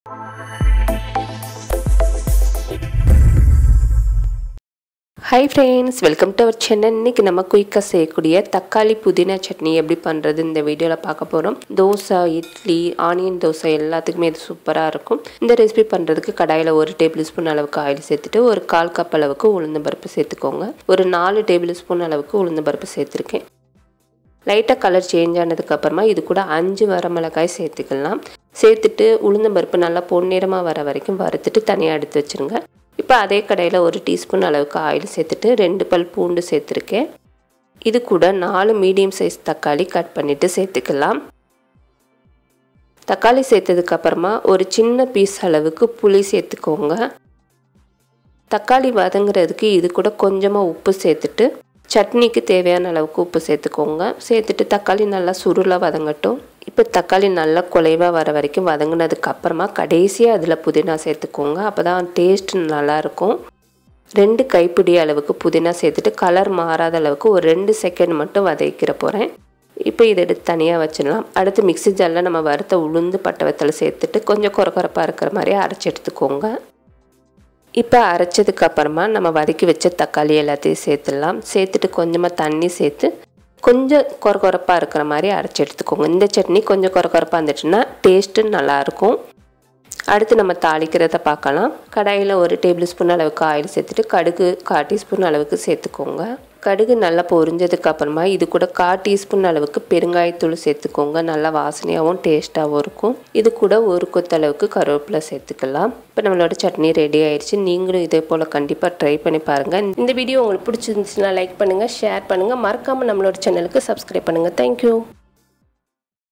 Hi friends, welcome to our channel. இன்னைக்கு நம்ம குயிக்கா செய்யக்கூடிய தக்காளி புதினா சட்னி எப்படி பண்றது இந்த வீடியோல பார்க்க போறோம். தோசை, இட்லி, ஆனியன் தோசை எல்லாத்துக்குமே இது சூப்பரா இருக்கும். இந்த ரெசிபி பண்றதுக்கு கடாயில 1 டேபிள்ஸ்பூன் அளவுக்கு ஆயில் சேர்த்துட்டு ஒரு 1/4 கப் அளவுக்கு உளுந்து பருப்பு சேர்த்துக்கோங்க. ஒரு 4 டேபிள்ஸ்பூன் அளவுக்கு உளுந்து பருப்பு சேர்த்திருக்கேன். லைட்டா கலர் சேஞ்ச் ஆனதுக்கு அப்புறமா இது கூட 5 வரமிளகாய் சேர்த்துக்கலாம். சேர்த்துட்டு உளுந்து பருப்பு நல்லா பொன்னிறமா வர வரைக்கும் வறுத்துட்டு தனியா எடுத்து வச்சிருங்க. இப்போ அதே கடாயில 1 டீஸ்பூன் அளவுக்கு ஆயில் சேர்த்துட்டு 2 பல் பூண்டு சேர்த்திருக்கேன். இது கூட 4 மீடியம் சைஸ் தக்காளி கட் பண்ணிட்டு சேர்த்துக்கலாம். தக்காளி சேர்த்ததுக்கு அப்புறமா ஒரு சின்ன பீஸ் அளவுக்கு புளி சேர்த்துக்கோங்க. தக்காளி வதங்குறதுக்கு இது கூட கொஞ்சமா உப்பு சேர்த்துட்டு சட்னிக்கு தேவையான அளவுக்கு உப்பு சேர்த்துக்கோங்க. சேர்த்துட்டு தக்காளி நல்லா சுருளா வதங்கட்டும். இப்போ தக்காளி நல்லா குலைவா வர வரைக்கும் வதங்கினதுக்கு அப்புறமா கடைசியாக அதில் புதினா சேர்த்துக்கோங்க. அப்போ தான் டேஸ்ட் நல்லாயிருக்கும். 2 கைப்பிடி அளவுக்கு புதினா சேர்த்துட்டு கலர் மாறாத அளவுக்கு ஒரு 2 செகண்ட் மட்டும் வதக்கிற போகிறேன். இப்போ இதை எடுத்து தனியாக வச்சிடலாம். அடுத்து மிக்ஸி ஜாரில் நம்ம வறுத்த உளுந்து பட்டை வெத்தலை சேர்த்துட்டு கொஞ்சம் கொரகொரப்பாக இருக்கிற மாதிரி அரைச்சி எடுத்துக்கோங்க. இப்போ அரைச்சதுக்கு அப்புறமா நம்ம வதக்கி வச்ச தக்காளி எல்லாத்தையும் சேர்த்துடலாம். சேர்த்துட்டு கொஞ்சமாக தண்ணி சேர்த்து கொஞ்சம் கொரகொரப்பாக இருக்கிற மாதிரி அரைச்சி எடுத்துக்கோங்க. இந்த சட்னி கொஞ்சம் கொரகொரப்பாக இருந்துச்சுன்னா டேஸ்ட்டு நல்லாயிருக்கும். அடுத்து நம்ம தாளிக்கிறத பார்க்கலாம். கடாயில் 1 டேபிள்ஸ்பூன் அளவுக்கு ஆயில் சேர்த்துட்டு கடுகு 1/4 டீஸ்பூன் அளவுக்கு சேர்த்துக்கோங்க. கடுகு நல்லா பொரிஞ்சதுக்கு அப்புறமா இது கூட 1/4 டீஸ்பூன் அளவுக்கு பெருங்காயத்தூள் சேர்த்துக்கோங்க. நல்லா வாசனையாகவும் டேஸ்ட்டாகவும் இருக்கும். இது கூட 1 கொத்து அளவுக்கு கருவேப்பிலை சேர்த்துக்கலாம். இப்போ நம்மளோட சட்னி ரெடி ஆயிடுச்சு. நீங்களும் இதே போல் கண்டிப்பாக ட்ரை பண்ணி பாருங்கள். இந்த வீடியோ உங்களுக்கு பிடிச்சிருந்துச்சுன்னா லைக் பண்ணுங்கள், ஷேர் பண்ணுங்கள், மறக்காமல் நம்மளோட சேனலுக்கு சப்ஸ்கிரைப் பண்ணுங்கள். தேங்க்யூ.